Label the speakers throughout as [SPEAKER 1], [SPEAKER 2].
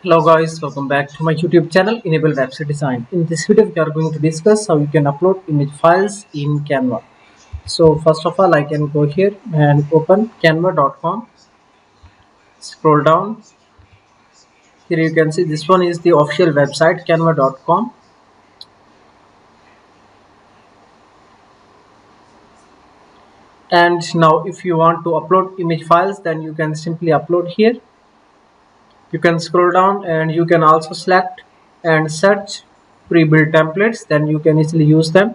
[SPEAKER 1] Hello guys, welcome back to my YouTube channel Enable Website Design. In this video we are going to discuss how you can upload image files in Canva. So first of all I can go here and open canva.com, scroll down. Here you can see this one is the official website canva.com, and now if you want to upload image files then you can simply upload here. You can scroll down and you can also select and search pre-built templates, then you can easily use them.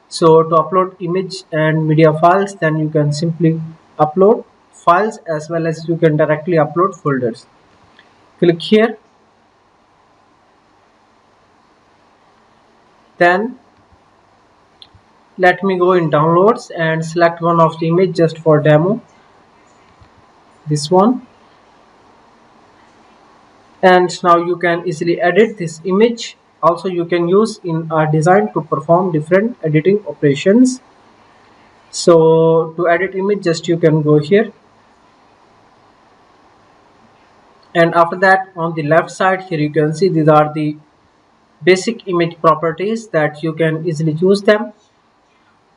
[SPEAKER 1] So to upload image and media files, then you can simply upload files as well as you can directly upload folders. Click here, then let me go in downloads and select one of the image just for demo, this one. And now you can easily edit this image. Also you can use in a design to perform different editing operations. So to edit image, just you can go here, and after that on the left side here you can see these are the basic image properties that you can easily use them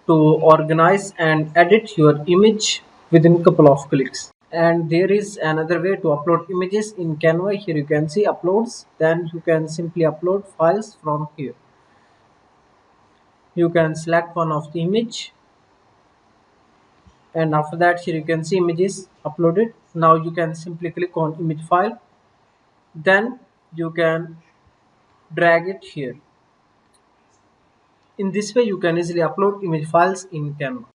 [SPEAKER 1] to organize and edit your image within a couple of clicks. And there is another way to upload images in Canva. Here you can see uploads, then you can simply upload files from here. You can select one of the image, and after that here you can see images uploaded. Now you can simply click on image file, then you can drag it here. In this way you can easily upload image files in Canva.